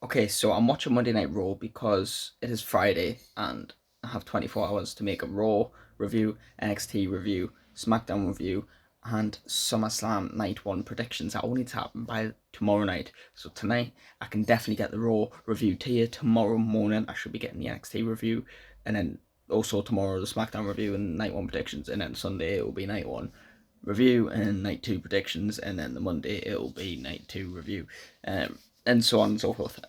Okay, so I'm watching Monday Night Raw because it is Friday and I have 24 hours to make a Raw review, NXT review, SmackDown review, and SummerSlam Night 1 predictions. That all need to happen by tomorrow night. So tonight, I can definitely get the Raw review to you. Tomorrow morning, I should be getting the NXT review, and then also tomorrow, the SmackDown review and Night 1 predictions, and then Sunday, it will be Night 1 review and Night 2 predictions, and then the Monday, it will be Night 2 review. And so on and so forth.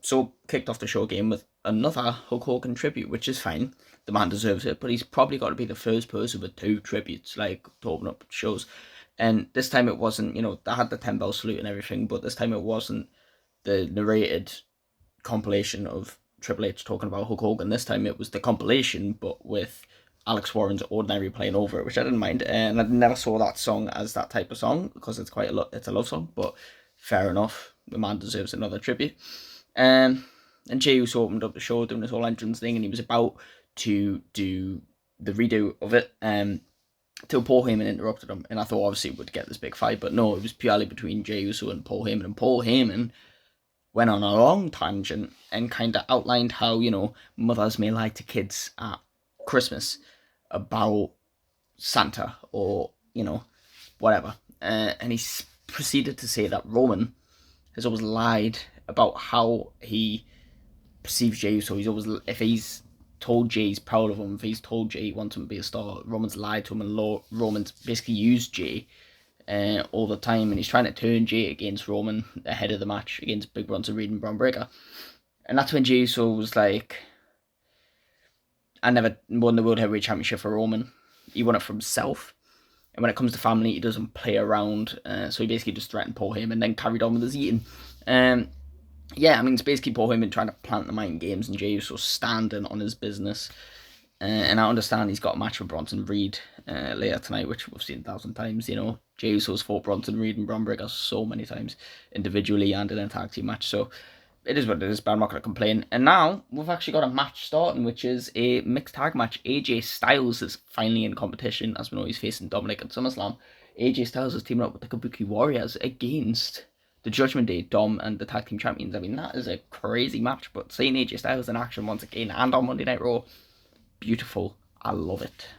So kicked off the show game with another Hulk Hogan tribute, which is fine. The man deserves it, but he's probably got to be the first person with two tributes, like, to open up shows. And this time it wasn't, they had the 10 bell salute and everything, but this time it wasn't the narrated compilation of Triple H talking about Hulk Hogan. This time it was the compilation, but with Alex Warren's Ordinary playing over it, which I didn't mind. And I never saw that song as that type of song because it's it's a love song, but fair enough. The man deserves another tribute. And Jey Uso opened up the show doing this whole entrance thing, and he was about to do the redo of it till Paul Heyman interrupted him. And I thought obviously it would get this big fight, but no, it was purely between Jey Uso and Paul Heyman. And Paul Heyman went on a long tangent and kind of outlined how, mothers may lie to kids at Christmas about Santa or, whatever. And he proceeded to say that Roman has always lied about how he perceives Jey. So if he's told Jey he's proud of him, if he's told Jey he wants him to be a star, Roman's lied to him, and Roman's basically used Jey all the time, and he's trying to turn Jey against Roman ahead of the match against Big Bronson Reed and Braun Breaker. And that's when Jey Uso was like, I never won the World Heavyweight Championship for Roman. He won it for himself. And when it comes to family, he doesn't play around. So he basically just threatened Paul Heyman and then carried on with his eating. It's basically Paul Heyman trying to plant the mind games and Jey Uso standing on his business. And I understand he's got a match with Bronson Reed later tonight, which we've seen 1,000 times. Jey Uso's fought Bronson Reed and Braun Breaker so many times, individually and in a tag team match. So it is what it is, but I'm not going to complain. And now we've actually got a match starting, which is a mixed tag match. AJ Styles is finally in competition, as we know he's facing Dominic at SummerSlam. AJ Styles is teaming up with the Kabuki Warriors against the Judgment Day, Dom, and the tag team champions. I mean, that is a crazy match, but seeing AJ Styles in action once again and on Monday Night Raw, beautiful. I love it.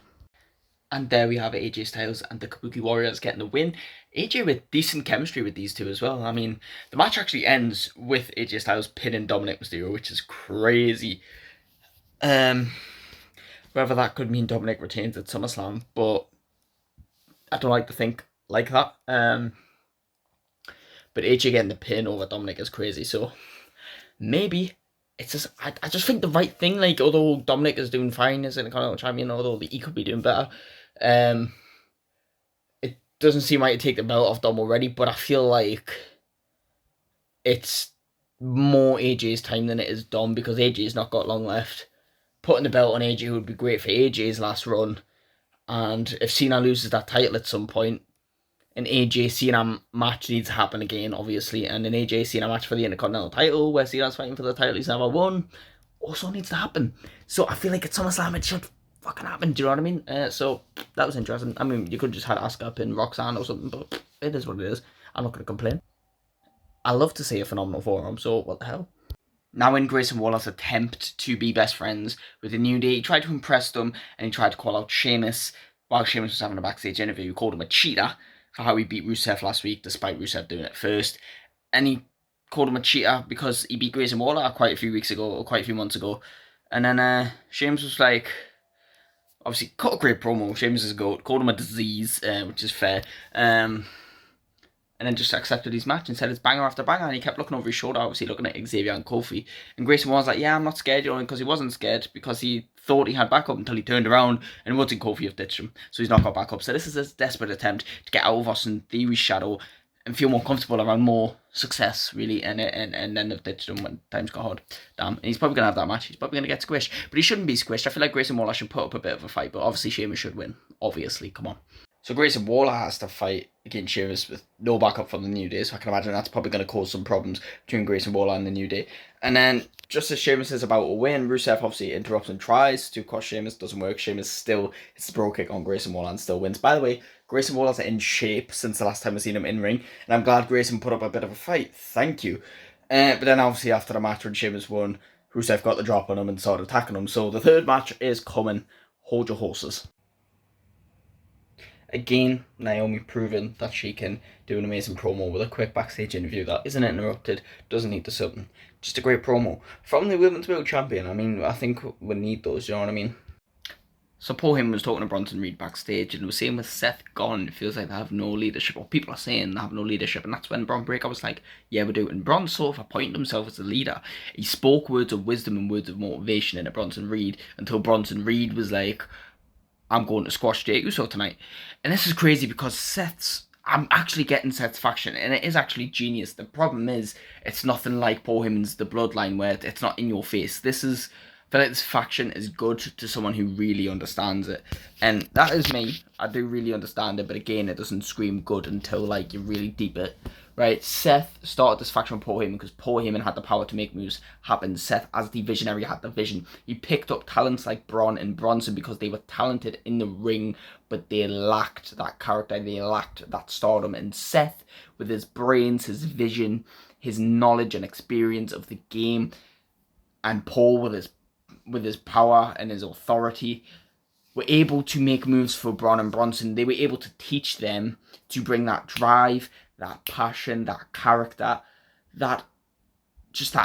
And there we have AJ Styles and the Kabuki Warriors getting the win. AJ with decent chemistry with these two as well. I mean, the match actually ends with AJ Styles pinning Dominic Mysterio, which is crazy. Whether that could mean Dominic retains at SummerSlam, but I don't like to think like that. But AJ getting the pin over Dominic is crazy, so maybe it's just, I just think the right thing, like, although Dominic is doing fine as an Intercontinental Champion, although he could be doing better, it doesn't seem right to take the belt off Dom already, but I feel like it's more AJ's time than it is Dom, because AJ's not got long left. Putting the belt on AJ would be great for AJ's last run, and if Cena loses that title at some point, an AJ Cena match needs to happen again, obviously, and an AJ Cena match for the Intercontinental title, where Cena's fighting for the title he's never won, also needs to happen. So I feel like at SummerSlam it should fucking happen, do you know what I mean? So that was interesting. I mean, you could just have Asuka pin Roxanne or something, but it is what it is. I'm not going to complain. I love to see a phenomenal forum, so what the hell? Now in Grayson Waller's attempt to be best friends with the New Day, he tried to impress them, and he tried to call out Sheamus while Sheamus was having a backstage interview. He called him a cheater for how he beat Rusev last week, despite Rusev doing it first. And he called him a cheater because he beat Grayson Waller quite a few months ago. And then Sheamus was like, obviously cut a great promo. Sheamus is a goat. Called him a disease, which is fair. And then just accepted his match and said it's banger after banger. And he kept looking over his shoulder, obviously looking at Xavier and Kofi. And Grayson was like, yeah, I'm not scared, only because he wasn't scared, because he thought he had backup until he turned around and Woods and Kofi have ditched him. So he's not got backup. So this is a desperate attempt to get out of Austin Theory's shadow and feel more comfortable around more success, really. And then they've ditched him when times got hard. Damn. And he's probably going to have that match. He's probably going to get squished. But he shouldn't be squished. I feel like Grayson Waller should put up a bit of a fight. But obviously Sheamus should win. Obviously. Come on. So Grayson Waller has to fight against Sheamus with no backup from the New Day, so I can imagine that's probably going to cause some problems between Grayson Waller and the New Day. And then, just as Sheamus is about to win, Rusev obviously interrupts and tries to cross Sheamus, doesn't work. Sheamus still hits the bro kick on Grayson Waller and still wins. By the way, Grayson Waller's in shape since the last time I've seen him in ring, and I'm glad Grayson put up a bit of a fight. Thank you. But then obviously after the match when Sheamus won, Rusev got the drop on him and started attacking him. So the third match is coming. Hold your horses. Again, Naomi proving that she can do an amazing promo with a quick backstage interview that isn't interrupted, doesn't need the something. Just a great promo. From the Women's World Champion, I mean, I think we need those, you know what I mean? So Paul Heyman was talking to Bronson Reed backstage and was saying with Seth gone, it feels like they have no leadership, or people are saying they have no leadership, and that's when Bron Breakker was like, yeah, we do. And Bron sort of appointed himself as the leader. He spoke words of wisdom and words of motivation into Bronson Reed until Bronson Reed was like, I'm going to squash Jey Uso tonight. And this is crazy because I'm actually getting Seth's faction, and it is actually genius. The problem is, it's nothing like Paul Heyman's The Bloodline, where it's not in your face. I feel like this faction is good to someone who really understands it. And that is me. I do really understand it, but again, it doesn't scream good until, like, you really deep it. Right, Seth started this faction with Paul Heyman because Paul Heyman had the power to make moves happen. Seth, as the visionary, had the vision. He picked up talents like Braun and Bronson because they were talented in the ring, but they lacked that character, they lacked that stardom. And Seth, with his brains, his vision, his knowledge and experience of the game, and Paul with his power and his authority, were able to make moves for Braun and Bronson. They were able to teach them to bring that drive, that passion, that character, that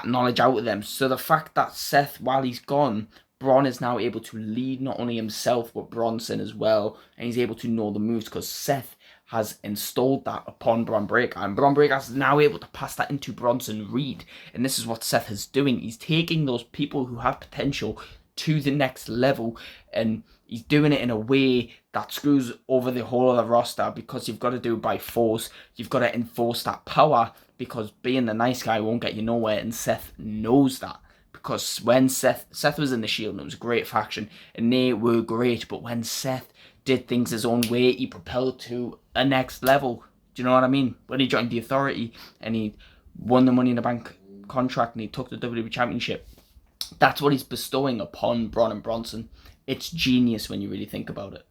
knowledge out of them. So the fact that Seth, while he's gone, Braun is now able to lead not only himself but Bronson as well, and he's able to know the moves because Seth has installed that upon Bron Breakker, and Bron Breakker is now able to pass that into Bronson Reed. And this is what Seth is doing. He's taking those people who have potential to the next level, and he's doing it in a way that screws over the whole of the roster because you've got to do it by force. You've got to enforce that power because being the nice guy won't get you nowhere, and Seth knows that. Because when Seth was in the Shield, and it was a great faction, and they were great, but when Seth did things his own way, he propelled to a next level. Do you know what I mean? When he joined the Authority and he won the Money in the Bank contract and he took the WWE Championship, that's what he's bestowing upon Braun and Bronson. It's genius when you really think about it.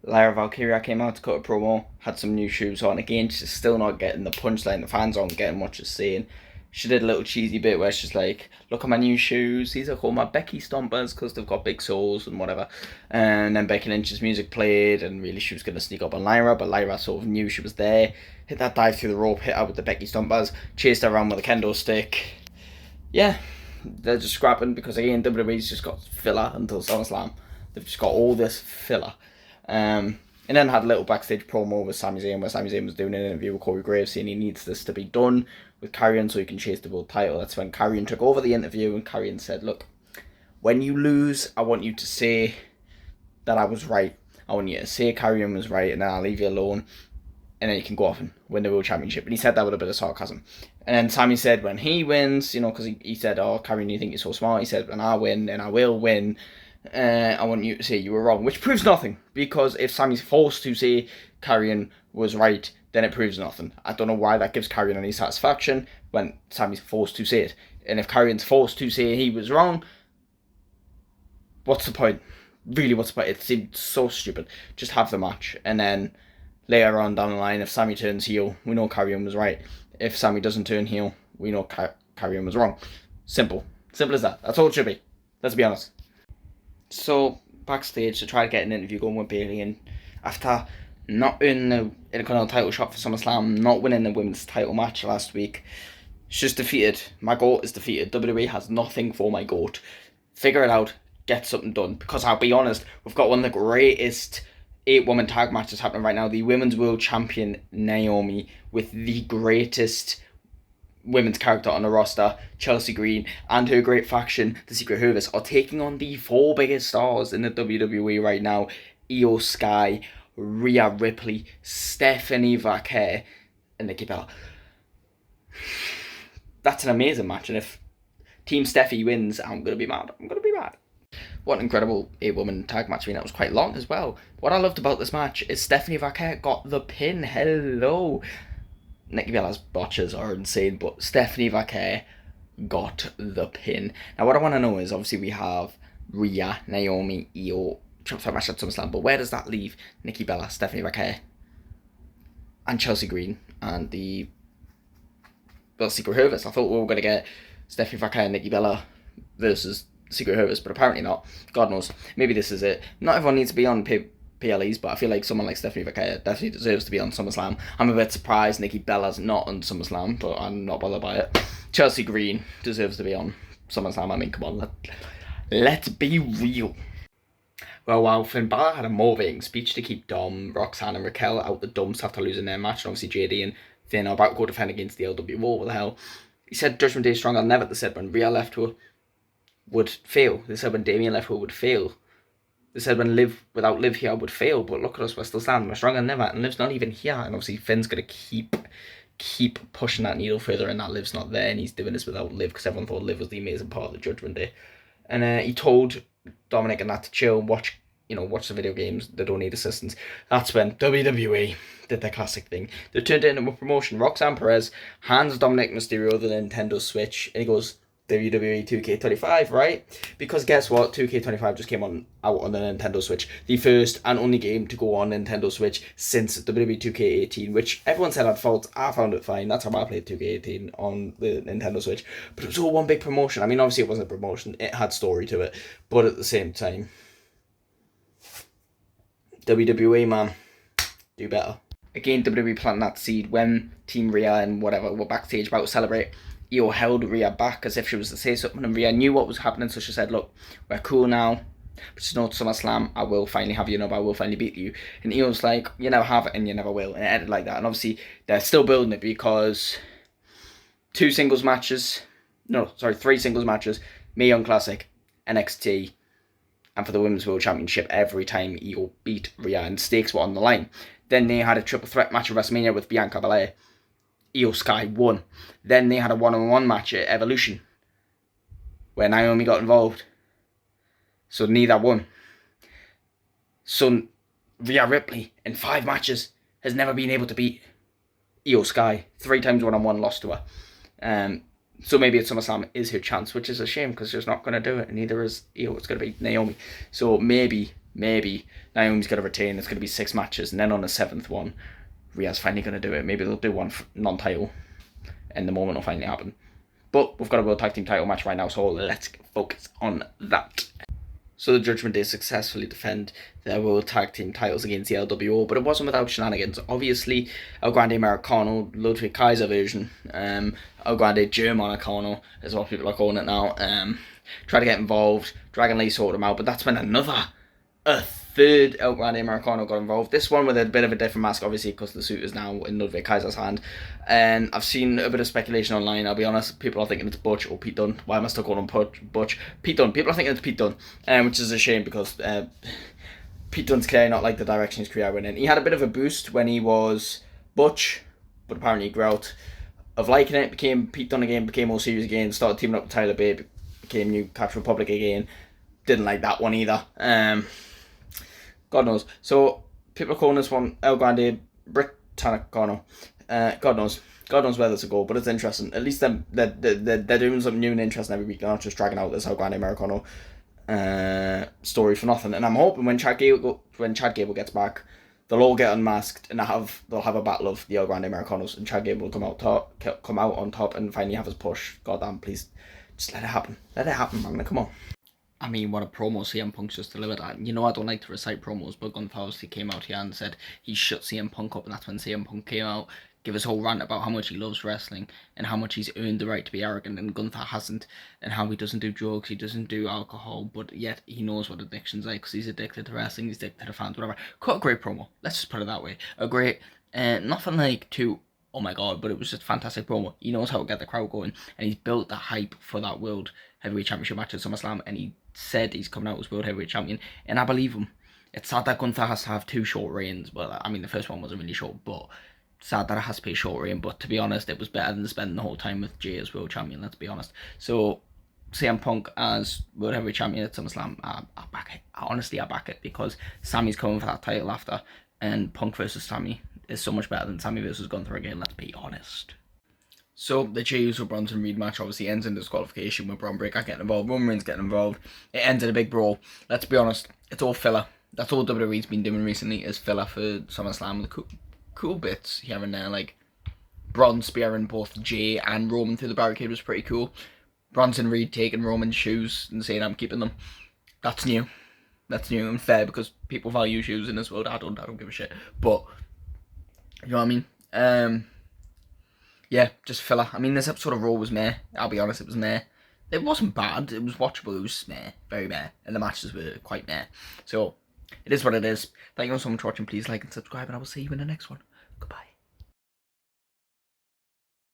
Lyra Valkyria came out to cut a promo, had some new shoes on. Again, she's still not getting the punchline. The fans aren't getting what she's saying. She did a little cheesy bit where she's like, look at my new shoes. These are called my Becky Stompers because they've got big soles and whatever. And then Becky Lynch's music played and really she was going to sneak up on Lyra, but Lyra sort of knew she was there. Hit that dive through the rope, hit her with the Becky Stompers, chased her around with a kendo stick. Yeah, they're just scrapping because again, WWE's just got filler until SummerSlam. They've just got all this filler. And then had a little backstage promo with Sami Zayn where Sami Zayn was doing an interview with Corey Graves saying he needs this to be done with Karrion so he can chase the world title. That's when Karrion took over the interview and Karrion said, look, when you lose, I want you to say that I was right. I want you to say Karrion was right and then I'll leave you alone and then you can go off and win the World Championship. And he said that with a bit of sarcasm. And then Sami said when he wins, you know, because he said, oh, Karrion, you think you're so smart? He said, when I win, and I will win, I want you to say you were wrong, which proves nothing, because if Sami's forced to say Karrion was right, then it proves nothing. I don't know why that gives Karrion any satisfaction when Sami's forced to say it. And if Karrion's forced to say he was wrong, what's the point? Really, what's the point? It seemed so stupid. Just have the match, and then later on down the line, if Sami turns heel, we know Karrion was right. If Sami doesn't turn heel, we know Karrion was wrong. Simple. Simple as that. That's all it should be. Let's be honest. So, backstage, to try to get an interview going with Bayley, and after not earning the Intercontinental title shot for SummerSlam, not winning the women's title match last week, she's defeated. My GOAT is defeated. WWE has nothing for my GOAT. Figure it out. Get something done. Because I'll be honest, we've got one of the greatest 8-woman tag matches happening right now. The Women's World Champion, Naomi, with the greatest women's character on the roster, Chelsea Green, and her great faction, the Secret Service, are taking on the 4 biggest stars in the WWE right now: Io Sky, Rhea Ripley, Stephanie Vaquer, and Nikki Bella. That's an amazing match, and if Team Steffi wins, I'm going to be mad. What an incredible 8-woman tag match. I mean, that was quite long as well. What I loved about this match is Stephanie Vaquer got the pin. Hello. Nikki Bella's botches are insane, but Stephanie Vaquer got the pin. Now, what I want to know is, obviously, we have Rhea, Naomi, Io, triple threat match at SummerSlam, but where does that leave Nikki Bella, Stephanie Vaquer, and Chelsea Green, and the well, Secret Service. I thought we were going to get Stephanie Vakaya and Nikki Bella versus Secret Service, but apparently not. God knows. Maybe this is it. Not everyone needs to be on PLEs, but I feel like someone like Stephanie Vakaya definitely deserves to be on SummerSlam. I'm a bit surprised Nikki Bella's not on SummerSlam, but I'm not bothered by it. Chelsea Green deserves to be on SummerSlam. I mean, come on, let's be real. Well, while Finn Balor had a motivating speech to keep Dom, Roxanne and Raquel out the dumps after losing their match, and obviously JD and Finn are about to go defend against the LWO, what the hell. He said Judgment Day is stronger than ever. They said when Rhea left her would fail. They said when Damien left her would fail. They said when Liv without Liv here would fail, but look at us, we're still standing, we're stronger than ever, and Liv's not even here, and obviously Finn's going to keep pushing that needle further, and that Liv's not there, and he's doing this without Liv, because everyone thought Liv was the amazing part of the Judgment Day. And he told Dominic and that to chill and watch the video games, they don't need assistance. That's when WWE did their classic thing. They turned it into a promotion. Roxanne Perez hands Dominic Mysterio the Nintendo Switch, and he goes, WWE 2K25, right? Because guess what? 2K25 just came out on the Nintendo Switch. The first and only game to go on Nintendo Switch since WWE 2K18, which everyone said I'd fault. I found it fine. That's how I played 2K18 on the Nintendo Switch. But it was all one big promotion. I mean, obviously it wasn't a promotion. It had story to it. But at the same time, WWE, man, do better. Again, WWE planted that seed when Team Rhea and whatever were backstage about to celebrate. Io held Rhea back as if she was to say something, and Rhea knew what was happening, so she said, look, we're cool now, but just know SummerSlam, I will finally have you, I will finally beat you. And Io's like, you never have it and you never will, and it ended like that. And obviously they're still building it because 3 singles matches, Mae Young Classic, NXT, and for the Women's World Championship every time Io beat Rhea, and stakes were on the line. Then they had a triple threat match at WrestleMania with Bianca Belair. Io Sky won. Then they had a one-on-one match at Evolution where Naomi got involved. So neither won. So Rhea Ripley in 5 matches has never been able to beat Io Sky. 3 times one-on-one lost to her. So maybe at SummerSlam is her chance, which is a shame because she's not going to do it, and neither is Io. It's going to be Naomi. So maybe Naomi's going to retain. It's going to be 6 matches, and then on the 7th one, Rhea's finally going to do it. Maybe they'll do one non-title, and the moment will finally happen. But we've got a World Tag Team title match right now, so let's focus on that. So the Judgment Day successfully defend their World Tag Team titles against the LWO, but it wasn't without shenanigans. Obviously, El Grande Americano, Ludwig Kaiser version, El Grande Germanicano is what people are calling it now, tried to get involved. Dragon Lee sorted him out, but that's when a third El Grande Americano got involved. This one with a bit of a different mask, obviously, because the suit is now in Ludwig Kaiser's hand. And I've seen a bit of speculation online, I'll be honest. People are thinking it's Butch or Pete Dunne. Why am I still calling him Butch? Pete Dunne. People are thinking it's Pete Dunne, which is a shame because Pete Dunne's clearly not like the direction his career went in. He had a bit of a boost when he was Butch, but apparently he grew out of liking it, became Pete Dunne again, became more serious again, started teaming up with Tyler Bate, became New Catch Republic again. Didn't like that one either. God knows. So people are calling this one El Grande Britannicano. God knows where this will go, but it's interesting. At least they're doing something new and interesting every week. They're not just dragging out this El Grande Americano story for nothing. And I'm hoping when Chad Gable gets back, they'll all get unmasked and they'll have a battle of the El Grande Americanos, and Chad Gable will come out on top and finally have his push. Goddamn, please, just let it happen. Let it happen, man. Come on. I mean, what a promo CM Punk's just delivered. You know I don't like to recite promos, but Gunther obviously came out here and said he shut CM Punk up, and that's when CM Punk came out, give his whole rant about how much he loves wrestling and how much he's earned the right to be arrogant, and Gunther hasn't, and how he doesn't do drugs, he doesn't do alcohol, but yet he knows what addiction's like because he's addicted to wrestling, he's addicted to fans, whatever. Quite a great promo. Let's just put it that way. A great, nothing like too, oh my god, but it was just a fantastic promo. He knows how to get the crowd going, and he's built the hype for that World Heavyweight Championship match at SummerSlam, and he said he's coming out as World Heavyweight Champion, and I believe him. It's sad that Gunther has to have 2 short reigns. Well, I mean, the first one wasn't really short, but sad that it has to be a short reign. But to be honest, it was better than spending the whole time with Jey as World Champion, let's be honest. So CM Punk as World Heavyweight Champion at SummerSlam, I back it. Honestly, I back it, because Sammy's coming for that title after, and Punk versus Sammy is so much better than Sammy versus Gunther again, let's be honest. So the Jey Uso Bronson Reed match obviously ends in disqualification with Braun Breaker getting involved, Roman Reigns getting involved. It ends in a big brawl. Let's be honest, it's all filler. That's all WWE's been doing recently, is filler for SummerSlam with cool bits here and there, like Bron spearing both Jey and Roman through the barricade was pretty cool. Bronson Reed taking Roman's shoes and saying, I'm keeping them. That's new. That's new and fair because people value shoes in this world. I don't give a shit. But, you know what I mean? Yeah, just filler. I mean, this episode of Raw was meh. I'll be honest, it was meh. It wasn't bad. It was watchable. It was meh. Very meh. And the matches were quite meh. So, it is what it is. Thank you all so much for watching. Please like and subscribe, and I will see you in the next one. Goodbye.